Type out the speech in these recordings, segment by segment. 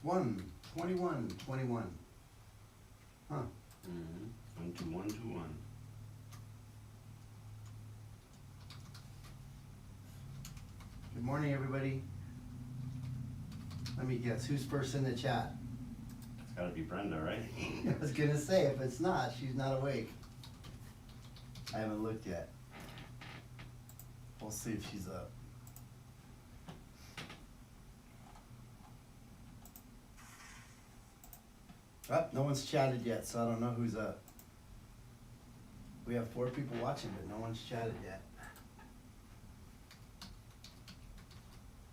1:21:21. Huh. 12121. Good morning, everybody. Let me guess, who's first in the chat? It's gotta be Brenda, right? I was gonna say, if it's not, she's not awake. I haven't looked yet. We'll see if she's up. Oh, no one's chatted yet, so I don't know who's up. We have 4 people watching, but no one's chatted yet.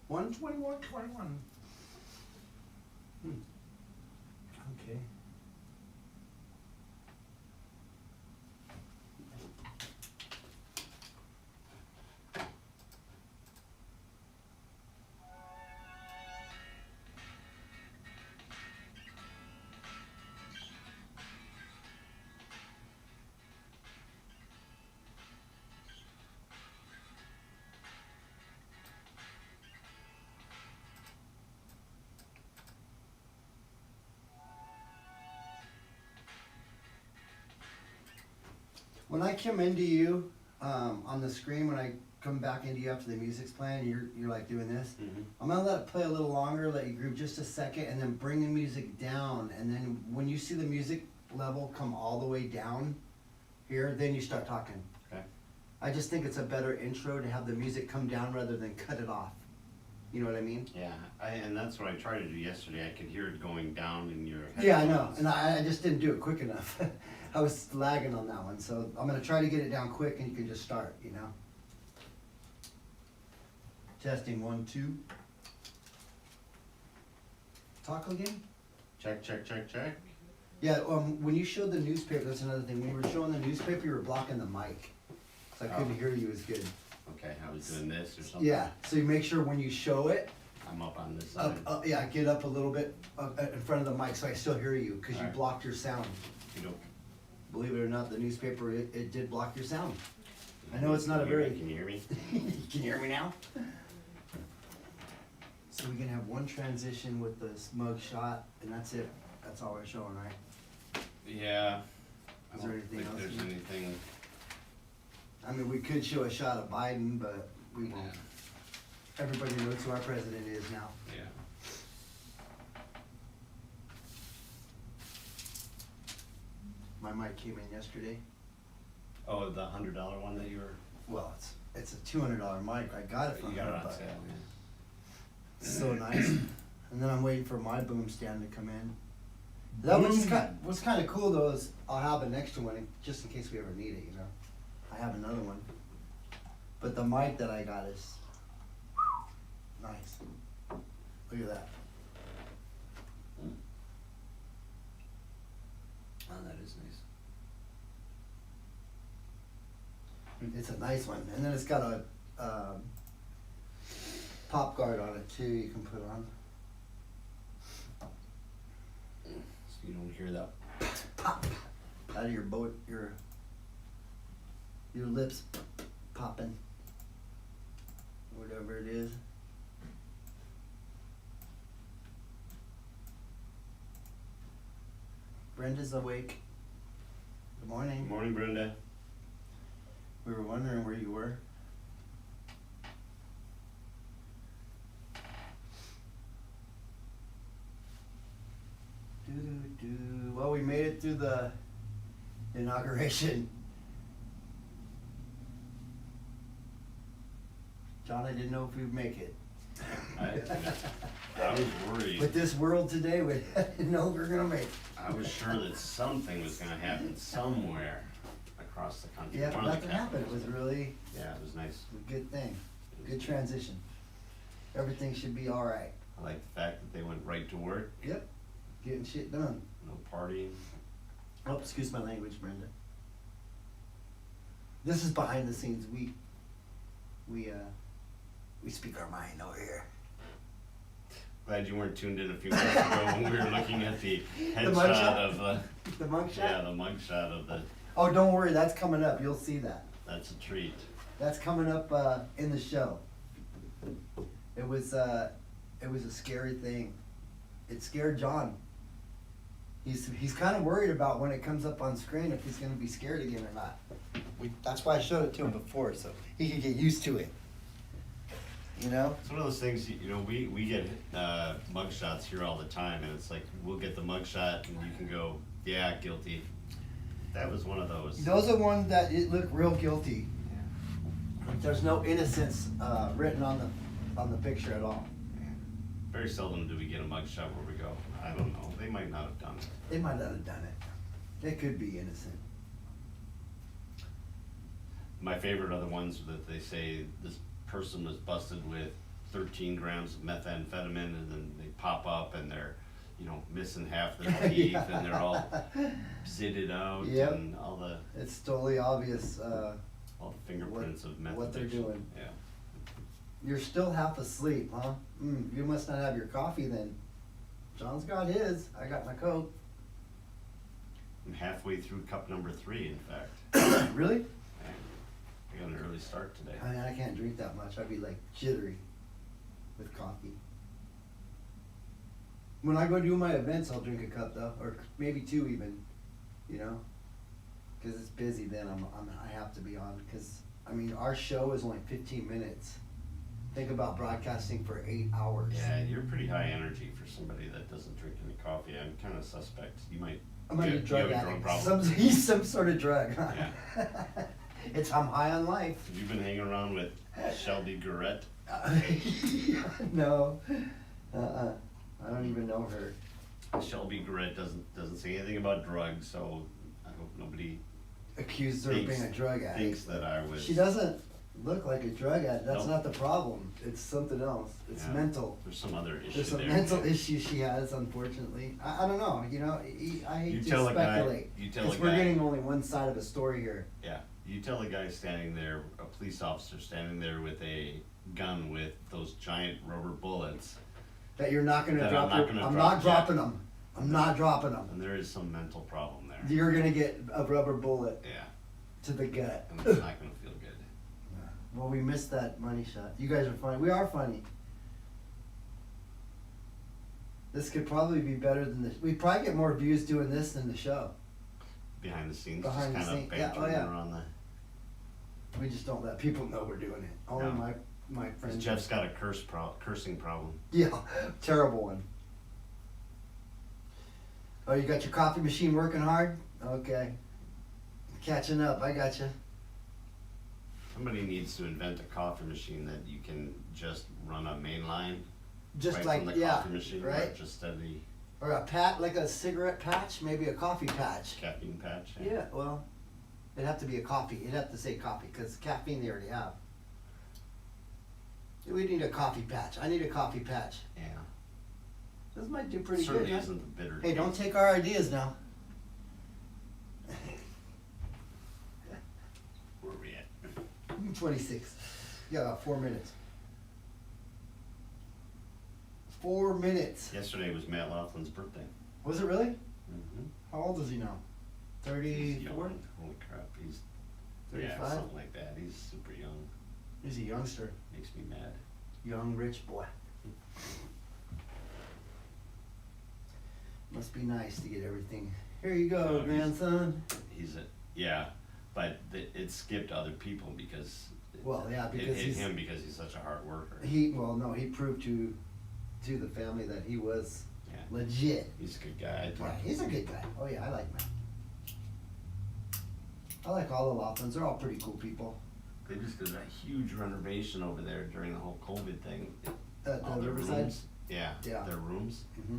1:21:21. Okay. When I come into you on the screen, when I come back into you after the music's playing, you're like doing this. Mm-hmm. I'm gonna let it play a little longer, let you groove just a second, and then bring the music down. And then when you see the music level come all the way down here, then you start talking. Okay. I just think it's a better intro to have the music come down rather than cut it off. You know what I mean? Yeah, and that's what I tried to do yesterday. I could hear it going down in your headphones. Yeah, I know, and I just didn't do it quick enough. I was lagging on that one, so I'm gonna try to get it down quick, and you can just start, you know. Testing 1, 2. Talk again? Check, check, check, check. Yeah, when you showed the newspaper, that's another thing. When you were showing the newspaper, you were blocking the mic, so I couldn't hear you as good. Okay, I was doing this or something. Yeah, so you make sure when you show it, I'm up on this side. yeah, get up a little bit in front of the mic so I still hear you, because you Alright. blocked your sound. Okey-doke. Believe it or not, the newspaper, it did block your sound. I know it's not a very... Can you hear me? You can hear me now? So we can have one transition with this mug shot, and that's it. That's all we're showing, right? Yeah. Is there anything think else there's you- anything. I mean, we could show a shot of Biden, but we won't. Everybody knows who our president is now. Yeah. My mic came in yesterday. Oh, the $100 one that you were. Well, it's a $200 mic. I got it You from got her, it on but sale. Yeah. it's so nice. And then I'm waiting for my boom stand to come in. That what's kind of cool though is I'll have an extra one just in case we ever need it, you know. I have another one. But the mic that I got is nice. Look at that. Oh, that is nice. It's a nice one. And then it's got a pop guard on it too you can put on. So you don't hear that. Pop out of your boat, your lips popping. Whatever it is. Brenda's awake. Good morning. Good morning, Brenda. We were wondering where you were. Well, we made it through the inauguration. John, I didn't know if we'd make it. I was worried. With this world today, we didn't know we were gonna make it. I was sure that something was gonna happen somewhere across the country. Yeah, One of the nothing happened. It was capitals. really Yeah, it was nice. a good thing. Good transition. Everything should be all right. I like the fact that they went right to work. Yep, getting shit done. No partying. Oh, excuse my language, Brenda. This is behind the scenes. We speak our mind over here. Glad you weren't tuned in a few minutes ago when we were looking at the mugshot? headshot of the. The mugshot? Yeah, the mugshot of the. Oh, don't worry, that's coming up. You'll see that. That's a treat. That's coming up in the show. It was a scary thing. it scared John. He's kind of worried about when it comes up on screen if he's gonna be scared again or not. That's why I showed it to him before, so he could get used to it. You know? It's one of those things, you know, we get mug shots here all the time, and it's like, we'll get the mug shot and you can go, yeah, guilty. That was one of those. Those are ones that it look real guilty. Like there's no innocence written on the picture at all. Very seldom do we get a mug shot where we go, I don't know, they might not have done it. They might not have done it. They could be innocent. My favorite are the ones that they say this person was busted with 13 grams of methamphetamine, and then they pop up and they're, you know, missing half their teeth Yeah. and they're all zitted out. Yep. And all the It's totally obvious. all the fingerprints of meth what they're addiction. doing. Yeah. You're still half asleep, huh? You must not have your coffee then. John's got his. I got my Coke. I'm halfway through cup number 3, in fact. Really? Yeah. I got an early start today. I mean, I can't drink that much. I'd be like jittery with coffee. When I go do my events, I'll drink a cup though, or maybe 2 even. You know, because it's busy. Then I have to be on. Because I mean, our show is only 15 minutes. Think about broadcasting for 8 hours. Yeah, you're pretty high energy for somebody that doesn't drink any coffee. I'm kind of suspect. You might. I'm like a you drug have a addict. problem. He's some sort of drug. Huh? Yeah. I'm high on life. Have you been hanging around with Shelby Garrett? No. I don't even know her. Shelby Garrett doesn't say anything about drugs, so I hope nobody Accused her of being a drug addict. thinks that I was. She doesn't look like a drug addict. That's Nope. not the problem. It's something else. It's Yeah. mental. There's some other issue There's some there. mental issue she has, unfortunately. I don't know. You know, I hate You to tell a guy- speculate. you tell a Because we're guy- getting only one side of a story here. Yeah, you tell a guy standing there, a police officer standing there with a gun with those giant rubber bullets, That you're not going to That drop. I'm I'm not not gonna drop- dropping them. I'm not dropping them. and there is some mental problem there. You're going to get a rubber bullet Yeah, to the gut. and it's not gonna feel good. Well, we missed that money shot. You guys are funny. We are funny. This could probably be better than this. We'd probably get more views doing this than the show. Behind the scenes, Behind the just kind scene- of yeah, bantering yeah. around the. We just don't let people know we're doing it. Only No. my 'Cause friends. Jeff's got a cursing problem. Yeah, terrible one. Oh, you got your coffee machine working hard? Okay. Catching up. I got you. Somebody needs to invent a coffee machine that you can just run a main line Just right like from the yeah, coffee machine, right? Just steady Or a like a cigarette patch, maybe a coffee patch. caffeine patch. Yeah, well, it'd have to be a coffee. It'd have to say coffee because caffeine they already have. We need a coffee patch. I need a coffee patch. Yeah. This might do pretty Certainly good. Huh? isn't the bitter. Hey, don't taste. take our ideas now. Where are we at? 26. Yeah, about 4 minutes. 4 minutes. Yesterday was Matt Laughlin's birthday. Was it really? Mm-hmm. How old is he now? He's 34? young. Holy crap, he's 35? yeah, something like that. He's super young. He's a youngster. Makes me mad. Young rich boy. Must be nice to get everything. Here you go, Oh, grandson. He's a yeah, but it skipped other people because Well, yeah, it because hit he's him because he's such a hard worker. he proved to the family that he was Yeah, legit. he's a good guy. I Right, talked to he's a him. good guy. Oh yeah, I like Matt. I like all the Laughlins. They're all pretty cool people. They just did a huge renovation over there during the whole COVID thing. At All the their Riverside. rooms. Yeah, Yeah. their rooms. Hmm.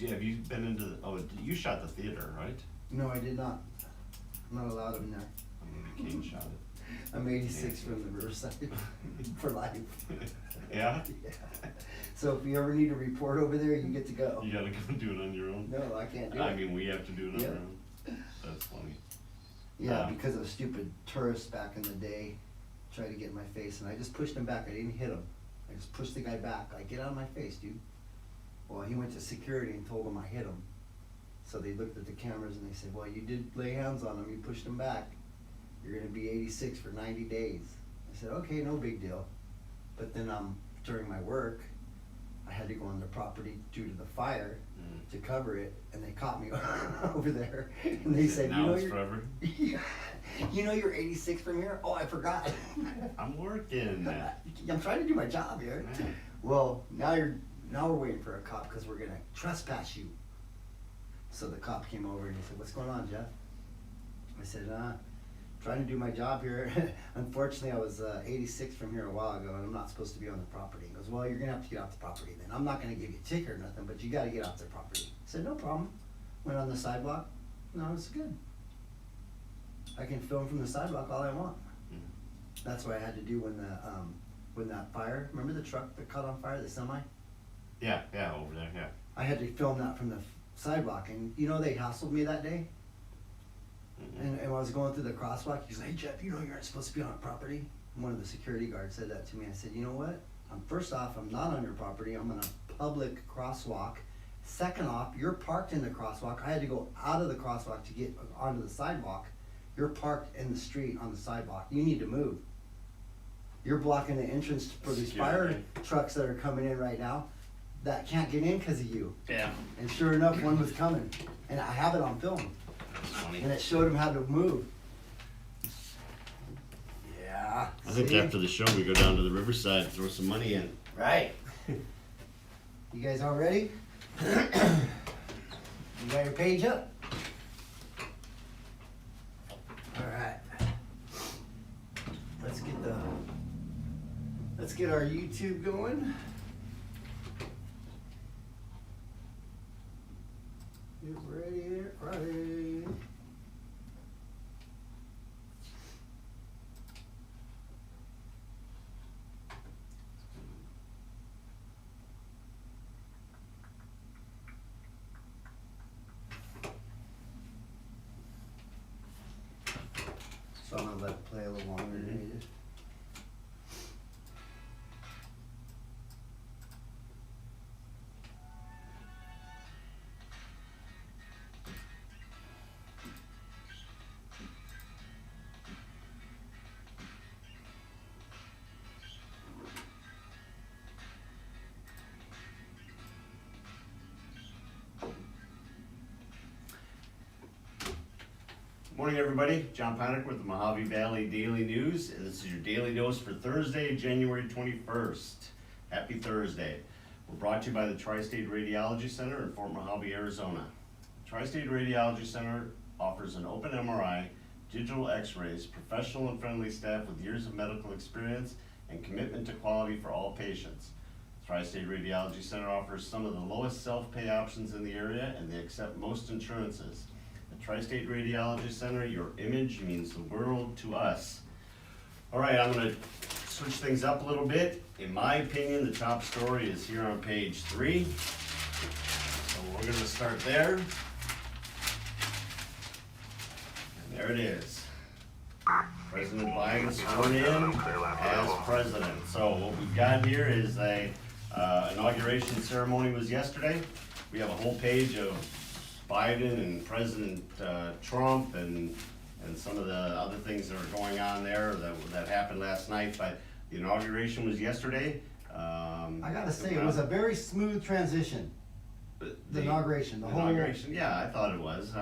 Have you been into the, you shot the theater, right? No, I did not. I'm not allowed in there. Maybe Kane shot it. I'm 86 from the Riverside for life. Yeah? Yeah. So if you ever need a report over there, you get to go. You gotta go do it on your own? No, I can't do I it. mean, we have to do it on Yeah. our own. That's funny. Yeah, Yeah. because of stupid tourists back in the day tried to get in my face, and I just pushed him back. I didn't hit him. I just pushed the guy back. Like, get out of my face, dude. Well, he went to security and told him I hit him. So they looked at the cameras and they said, well, you did lay hands on him. You pushed him back. You're going to be 86 for 90 days. I said, okay, no big deal. But then during my work, I had to go on their property due to the fire to cover it, and they caught me over there, and they said, Now it's forever. You know you're 86 from here? Oh, I forgot. I'm working. I'm trying to do my job here. Right. Well, now we're waiting for a cop because we're gonna trespass you. So the cop came over and he said, "What's going on, Jeff?" I said, trying to do my job here. Unfortunately, I was 86 from here a while ago, and I'm not supposed to be on the property." He goes, "Well, you're gonna have to get off the property then. I'm not gonna give you a ticket or nothing, but you gotta get off the property." I said, "No problem." Went on the sidewalk. No, it's good. I can film from the sidewalk all I want. That's what I had to do when that fire. Remember the truck that caught on fire, the semi? Yeah, over there, yeah. I had to film that from the sidewalk, and you know they hassled me that day. And when I was going through the crosswalk, he's like, "Hey Jeff, you know you aren't supposed to be on property." And one of the security guards said that to me. I said, "You know what? First off, I'm not on your property. I'm on a public crosswalk. Second off, you're parked in the crosswalk. I had to go out of the crosswalk to get onto the sidewalk. You're parked in the street on the sidewalk. You need to move. You're blocking the entrance for these fire trucks that are coming in right now that can't get in because of you." Yeah. And sure enough, one was coming, and I have it on film. That's funny. And it showed him how to move. Yeah. I think see? after the show we go down to the riverside, throw some money in. Right. You guys all ready? You got your page up? All right. Let's get our YouTube going. Get ready. So I'm gonna let it play a little longer than needed. Morning, everybody. John Panic with the Mojave Valley Daily News, and this is your daily dose for Thursday, January 21st. Happy Thursday. We're brought to you by the Tri-State Radiology Center in Fort Mojave, Arizona. Tri-State Radiology Center offers an open MRI, digital x-rays, professional and friendly staff with years of medical experience, and commitment to quality for all patients. Tri-State Radiology Center offers some of the lowest self-pay options in the area, and they accept most insurances. Tri-State Radiology Center, your image means the world to us. All right, I'm gonna switch things up a little bit. In my opinion, the top story is here on page 3. So we're gonna start there. And there it is. President Biden sworn in as president. So what we've got here is a inauguration ceremony was yesterday. We have a whole page of Biden and President Trump and some of the other things that are going on there that happened last night, but the inauguration was yesterday. I gotta say, it was a very smooth transition. The inauguration, the whole inauguration, yeah, I thought it was.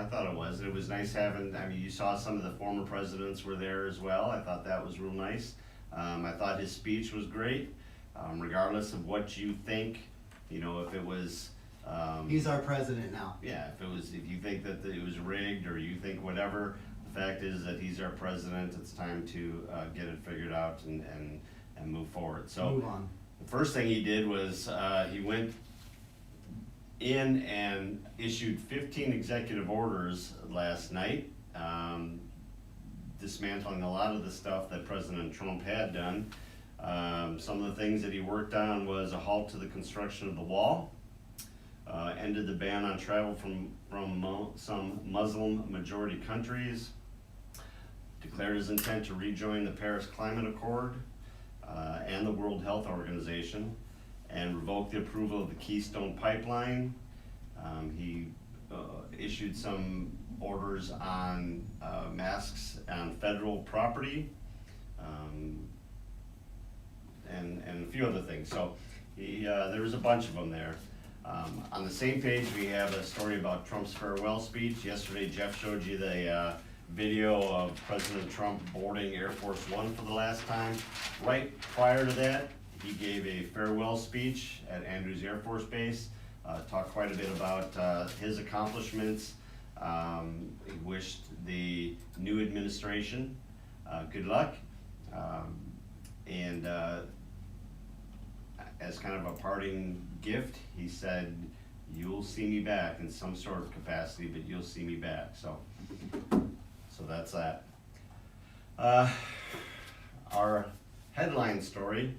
It was nice having, I mean, you saw some of the former presidents were there as well. I thought that was real nice. I thought his speech was great, regardless of what you think, you know, if it was, he's our president now. yeah, if you think that it was rigged or you think whatever, the fact is that he's our president. It's time to get it figured out and move forward. So Move on. the first thing he did was he went in and issued 15 executive orders last night, dismantling a lot of the stuff that President Trump had done. Some of the things that he worked on was a halt to the construction of the wall, ended the ban on travel from some Muslim majority countries, declared his intent to rejoin the Paris Climate Accord and the World Health Organization, and revoked the approval of the Keystone Pipeline. He issued some orders on masks on federal property, and a few other things. So There was a bunch of them there. On the same page, we have a story about Trump's farewell speech. Yesterday, Jeff showed you the video of President Trump boarding Air Force One for the last time. Right prior to that, he gave a farewell speech at Andrews Air Force Base, talked quite a bit about his accomplishments. He wished the new administration good luck, and as kind of a parting gift, he said, "You'll see me back in some sort of capacity, but you'll see me back." So that's that. Our headline story: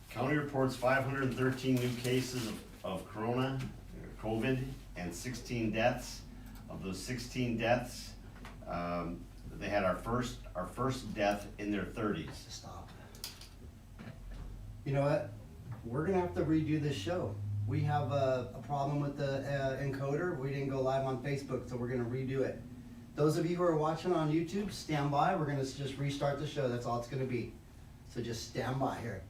county reports 513 new cases of COVID, and 16 deaths. Of those 16 deaths, they had our first death in their 30s. Stop. You know what? We're gonna have to redo this show. We have a problem with the encoder. We didn't go live on Facebook, so we're gonna redo it. Those of you who are watching on YouTube, stand by. We're gonna just restart the show. That's all it's gonna be. So just stand by here.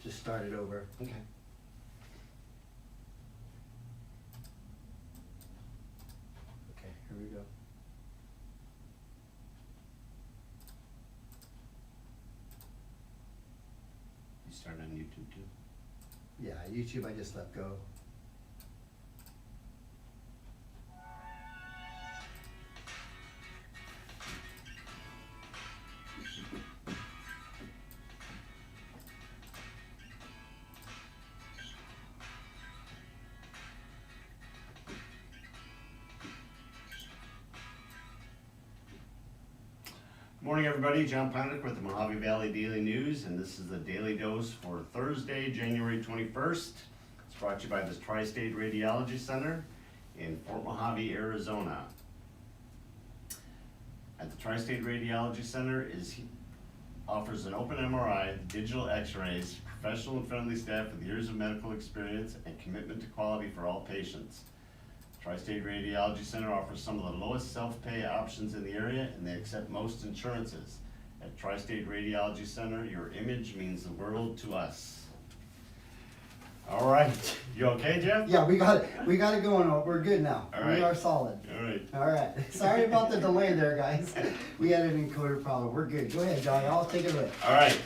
Just start it over. Okay. Okay, here we go. You started on YouTube too? Yeah, YouTube I just let go. Morning, everybody. John Panic with the Mojave Valley Daily News, and this is the Daily Dose for Thursday, January 21st. It's brought to you by the Tri-State Radiology Center in Fort Mojave, Arizona. At the Tri-State Radiology Center offers an open MRI, digital x-rays, professional and friendly staff with years of medical experience, and commitment to quality for all patients. Tri-State Radiology Center offers some of the lowest self-pay options in the area, and they accept most insurances. At Tri-State Radiology Center, your image means the world to us. All right, you okay, Jeff? Yeah, we got it going. We're good now. All right. We are solid. All right. All right. Sorry about the delay there, guys. We had an encoder problem. We're good. Go ahead, Johnny. I'll take it away. All right.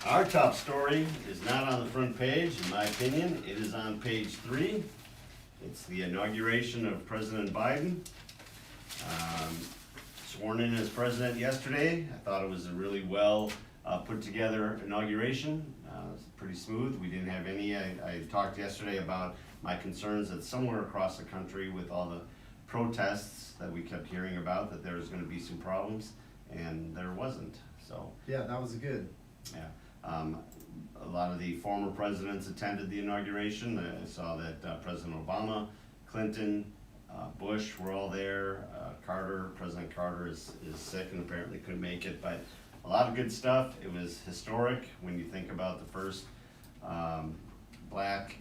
Our top story is not on the front page, in my opinion. It is on page 3. It's the inauguration of President Biden. Sworn in as president yesterday. I thought it was a really well put together inauguration. It was pretty smooth. We didn't have any. I talked yesterday about my concerns that somewhere across the country with all the protests that we kept hearing about, that there was going to be some problems, and there wasn't. So Yeah, that was good. yeah. A lot of the former presidents attended the inauguration. I saw that President Obama, Clinton, Bush were all there. President Carter is sick and apparently couldn't make it, but a lot of good stuff. It was historic when you think about the first black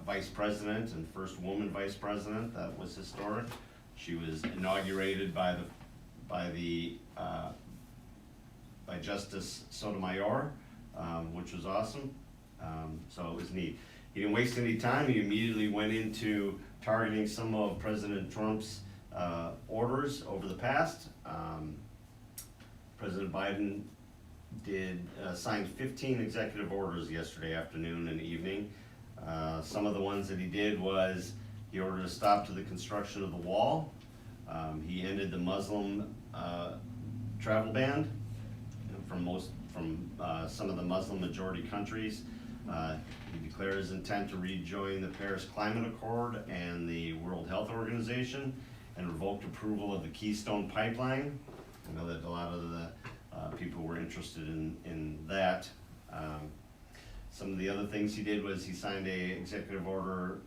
vice president and first woman vice president. That was historic. She was inaugurated by Justice Sotomayor, which was awesome. So it was neat. He didn't waste any time. He immediately went into targeting some of President Trump's orders over the past. President Biden signed 15 executive orders yesterday afternoon and evening. Some of the ones that he did was he ordered a stop to the construction of the wall. He ended the Muslim travel ban from some of the Muslim majority countries. He declared his intent to rejoin the Paris Climate Accord and the World Health Organization, and revoked approval of the Keystone Pipeline. I know that a lot of the people were interested in that. Some of the other things he did was he signed a executive order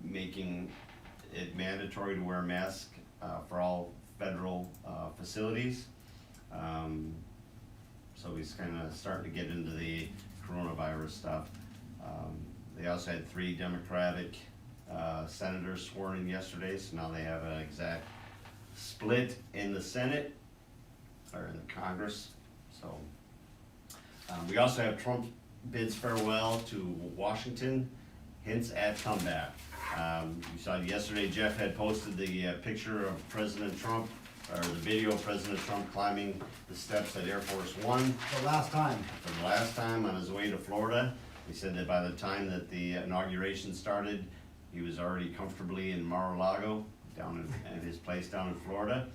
making it mandatory to wear a mask for all federal facilities. So he's kind of starting to get into the coronavirus stuff. They also had 3 Democratic senators sworn in yesterday, so now they have an exact split in the Senate, or in the Congress, so. We also have Trump bids farewell to Washington, hints at comeback. You saw yesterday, Jeff had posted the picture of President Trump, or the video of President Trump climbing the steps at Air Force One. The last time. For the last time on his way to Florida. He said that by the time that the inauguration started, he was already comfortably in Mar-a-Lago, down at his place down in Florida.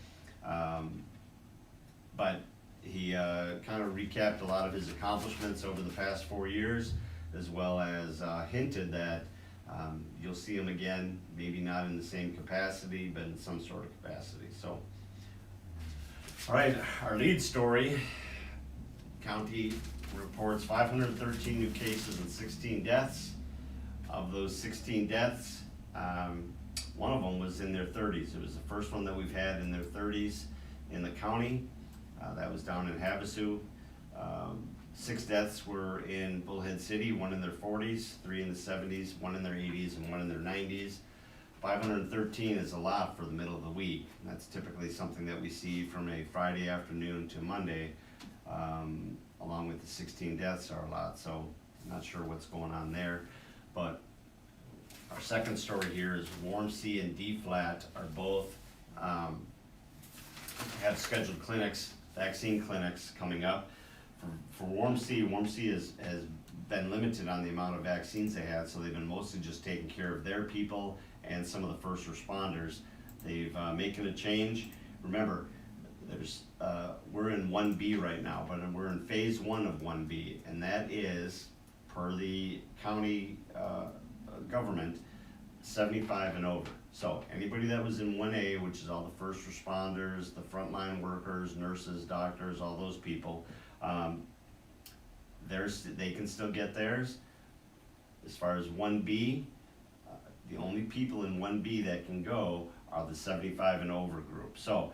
But he kind of recapped a lot of his accomplishments over the past 4 years, as well as hinted that you'll see him again, maybe not in the same capacity, but in some sort of capacity. So, all right, our lead story, county reports 513 new cases and 16 deaths. Of those 16 deaths, one of them was in their 30s. It was the first one that we've had in their 30s in the county. That was down in Havasu. 6 deaths were in Bullhead City, 1 in their 40s, 3 in the 70s, 1 in their 80s, and 1 in their 90s. 513 is a lot for the middle of the week. That's typically something that we see from a Friday afternoon to Monday, along with the 16 deaths are a lot, so I'm not sure what's going on there. But our second story here is Warm C and D Flat are both have scheduled clinics, vaccine clinics coming up. For Warm C has been limited on the amount of vaccines they had, so they've been mostly just taking care of their people and some of the first responders. They've making a change. Remember, we're in 1B right now, but we're in phase 1 of 1B, and that is, per the county government, 75 and over. So anybody that was in 1A, which is all the first responders, the frontline workers, nurses, doctors, all those people, they can still get theirs. As far as 1B, the only people in 1B that can go are the 75 and over group. So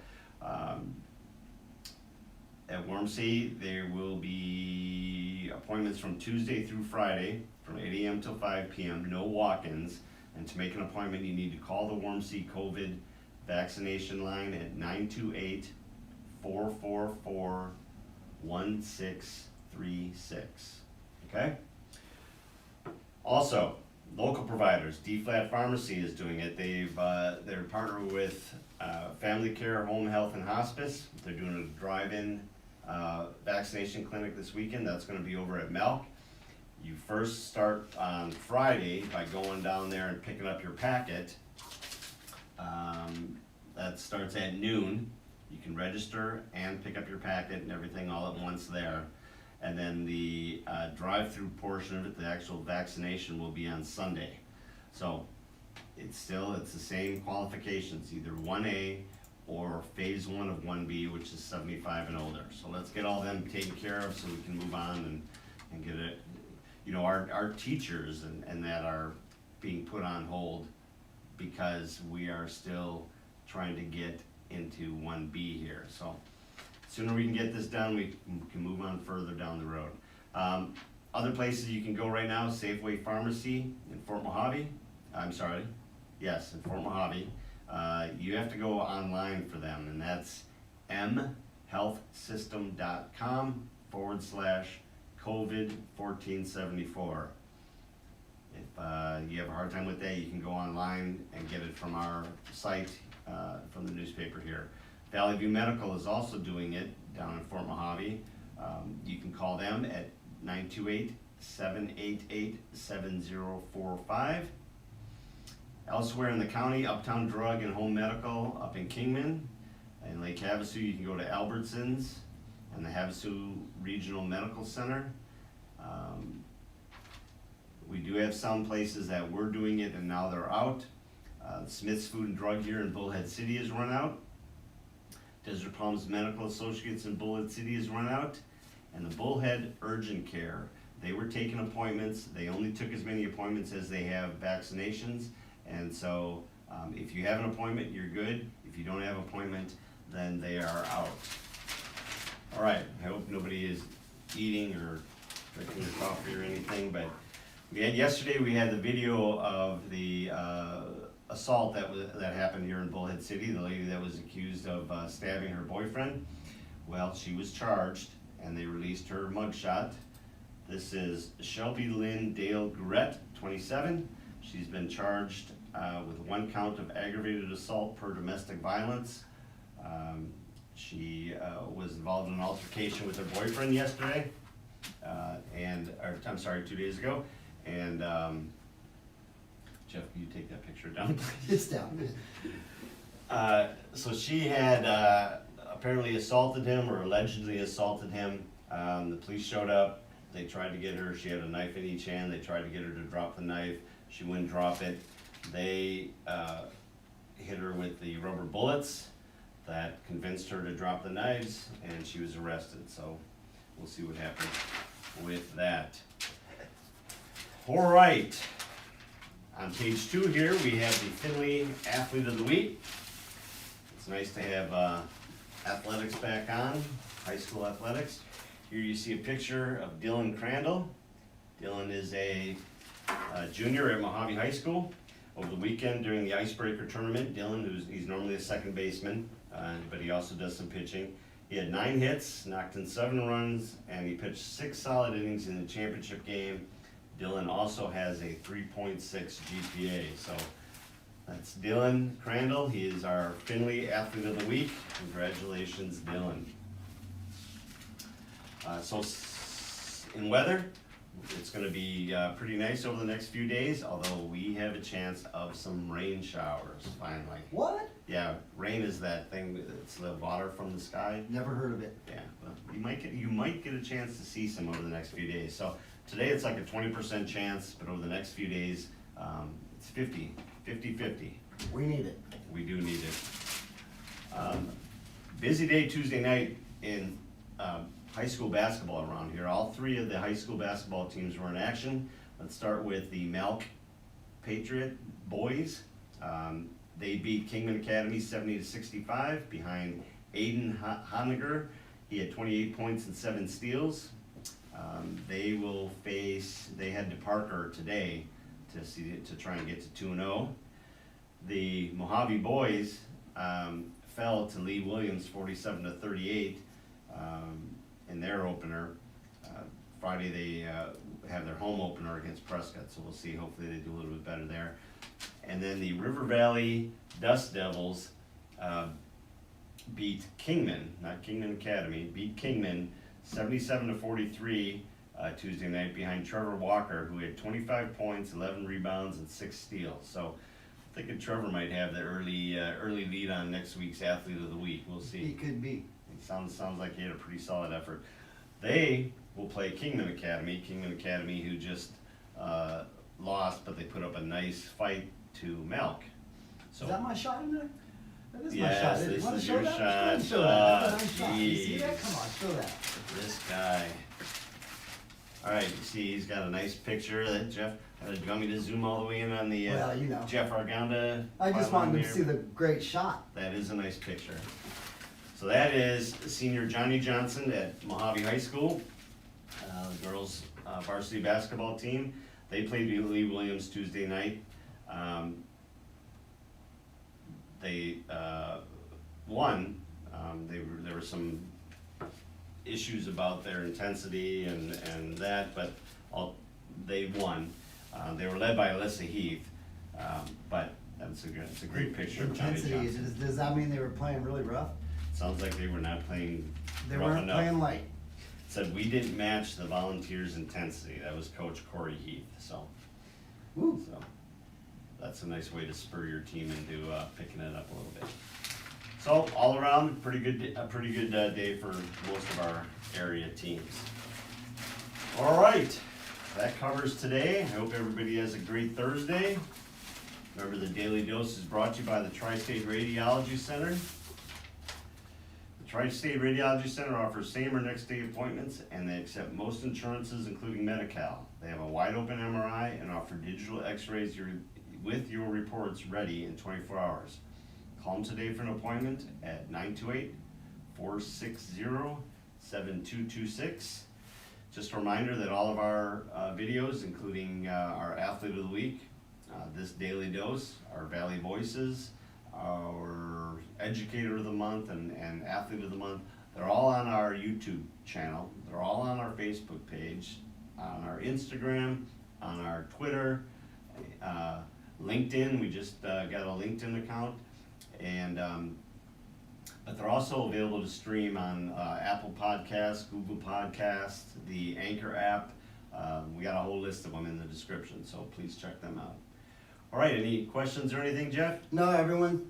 at Warm C, there will be appointments from Tuesday through Friday, from 8 a.m. till 5 p.m., no walk-ins. And to make an appointment, you need to call the Warm C COVID vaccination line at 928-444-1636, okay? Also, local providers, D-Flat Pharmacy is doing it. They're partnered with Family Care, Home Health, and Hospice. They're doing a drive-in vaccination clinic this weekend. That's gonna be over at Melk. You first start on Friday by going down there and picking up your packet. That starts at noon. You can register and pick up your packet and everything all at once there. And then the drive-through portion of it, the actual vaccination, will be on Sunday. So it's the same qualifications, either 1A or phase 1 of 1B, which is 75 and older. So let's get all them taken care of so we can move on and get it. You know, our teachers and that are being put on hold because we are still trying to get into 1B here. So sooner we can get this done, we can move on further down the road. Other places you can go right now, Safeway Pharmacy in Fort Mojave. In Fort Mojave. You have to go online for them, and that's mhealthsystem.com/COVID-1474. If you have a hard time with that, you can go online and get it from our site, from the newspaper here. Valley View Medical is also doing it down in Fort Mojave. You can call them at 928-788-7045. Elsewhere in the county, Uptown Drug and Home Medical up in Kingman. In Lake Havasu, you can go to Albertsons and the Havasu Regional Medical Center. We do have some places that were doing it and now they're out. Smith's Food and Drug here in Bullhead City is run out. Desert Palms Medical Associates in Bullhead City is run out. And the Bullhead Urgent Care, they were taking appointments. They only took as many appointments as they have vaccinations. And so If you have an appointment, you're good. If you don't have an appointment, then they are out. All right, I hope nobody is eating or drinking their coffee or anything, but yesterday we had the video of the assault that happened here in Bullhead City, the lady that was accused of stabbing her boyfriend. Well, she was charged and they released her mugshot. This is Shelby Lynn Dale Gret, 27. She's been charged with 1 count of aggravated assault per domestic violence. She was involved in an altercation with her boyfriend yesterday, 2 days ago. And Jeff, can you take that picture down, please? It's down. So she had apparently assaulted him or allegedly assaulted him. The police showed up. They tried to get her. She had a knife in each hand. They tried to get her to drop the knife. She wouldn't drop it. They hit her with the rubber bullets that convinced her to drop the knives, and she was arrested. So we'll see what happens with that. All right. On page 2 here, we have the Finley Athlete of the Week. It's nice to have athletics back on, high school athletics. Here you see a picture of Dylan Crandall. Dylan is a junior at Mojave High School. Over the weekend during the Icebreaker tournament, Dylan, he's normally a second baseman, but he also does some pitching. He had 9 hits, knocked in 7 runs, and he pitched 6 solid innings in the championship game. Dylan also has a 3.6 GPA, so that's Dylan Crandall. He is our Finley Athlete of the Week. Congratulations, Dylan. In weather, it's going to be pretty nice over the next few days, although we have a chance of some rain showers, finally. What? Yeah, rain is that thing, it's the water from the sky. Never heard of it. Yeah, well, you might get a chance to see some over the next few days. So today it's like a 20% chance, but over the next few days, it's 50. We need it. We do need it. Busy day Tuesday night in high school basketball around here. All 3 of the high school basketball teams were in action. Let's start with the Malk Patriot boys. They beat Kingman Academy 70-65 behind Aiden Honiger. He had 28 points and 7 steals. They head to Parker today to try and get to 2-0. The Mojave boys fell to Lee Williams 47-38 in their opener. Friday they have their home opener against Prescott, so we'll see. Hopefully they do a little bit better there. And then the River Valley Dust Devils beat Kingman, not Kingman Academy, beat Kingman 77-43 Tuesday night behind Trevor Walker, who had 25 points, 11 rebounds, and 6 steals. So I'm thinking Trevor might have the early lead on next week's Athlete of the Week. We'll see. He could be. It sounds like he had a pretty solid effort. They will play Kingman Academy who just lost, but they put up a nice fight to Malk. So, Is that my shot in there? That is yes, my shot. this You wanna is show your that? shot. Show that. That's a nice shot. You see Jeez. that? Come on, show that. This guy. All right, you see he's got a nice picture that Jeff, do you want me to zoom all the way in on the Well, you know. Jeff Arganda? I just pylon wanted them to here? see the great shot. That is a nice picture. So that is senior Johnny Johnson at Mojave High School. The girls varsity basketball team. They played Lee Williams Tuesday night. They won. There were some issues about their intensity and that, but they won. They were led by Alyssa Heath, but it's a great picture of Johnny Intensity, Johnson. does that mean they were playing really rough? Sounds like they were not playing They rough weren't enough. playing light. Said we didn't match the Volunteers' intensity. That was Coach Corey Heath. So Woo. that's a nice way to spur your team into picking it up a little bit. So all around, a pretty good day for most of our area teams. All right, that covers today. I hope everybody has a great Thursday. Remember, the Daily Dose is brought to you by the Tri-State Radiology Center. The Tri-State Radiology Center offers same or next day appointments, and they accept most insurances, including Medi-Cal. They have a wide open MRI and offer digital x-rays with your reports ready in 24 hours. Call them today for an appointment at 928-460-7226. Just a reminder that all of our videos, including our Athlete of the Week, this Daily Dose, our Valley Voices, our Educator of the Month, and Athlete of the Month, they're all on our YouTube channel. They're all on our Facebook page, on our Instagram, on our Twitter, LinkedIn. We just got a LinkedIn account, and but they're also available to stream on Apple Podcasts, Google Podcasts, the Anchor app. We got a whole list of them in the description, so please check them out. All right, any questions or anything, Jeff? No, everyone's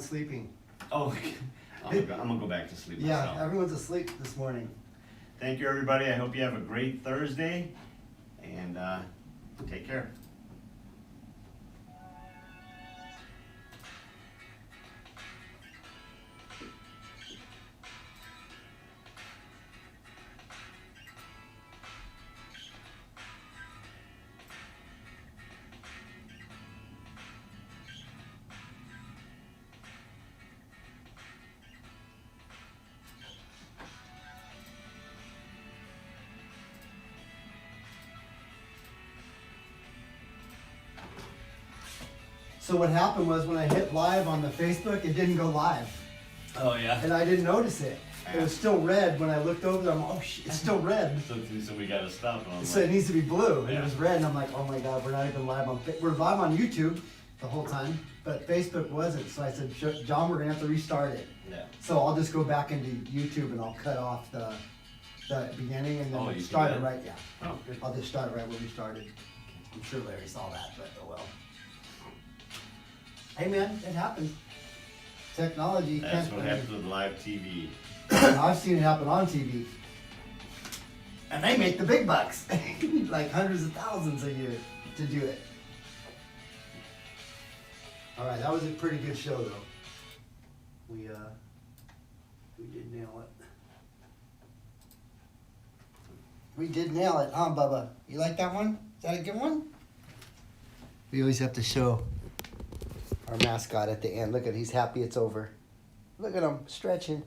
sleeping. Oh, I'm gonna go back to sleep myself. Yeah, everyone's asleep this morning. Thank you, everybody. I hope you have a great Thursday, and take care. So what happened was when I hit live on the Facebook, it didn't go live. Oh, yeah. And I didn't notice it. It was still red when I looked over there. I'm oh shit, it's still red. So we gotta stop. So it needs to be blue. And Yeah. it was red and I'm like, oh my God, we're not even live on, we're live on YouTube the whole time, but Facebook wasn't. So I said, John, we're gonna have to restart it. Yeah. So I'll just go back into YouTube and I'll cut off the beginning and Oh, then you start can it do that? right, yeah. Oh, good. I'll just start it right where we started. I'm sure Larry saw that, but oh well. Hey man, it happens. Technology, you That's can't. what happens with live TV. I've seen it happen on TV. And they make the big bucks. Like hundreds of thousands a year to do it. Alright, that was a pretty good show though. We did nail it. We did nail it, huh, Bubba? You like that one? Is that a good one? We always have to show our mascot at the end. Look at, he's happy it's over. Look at him stretching.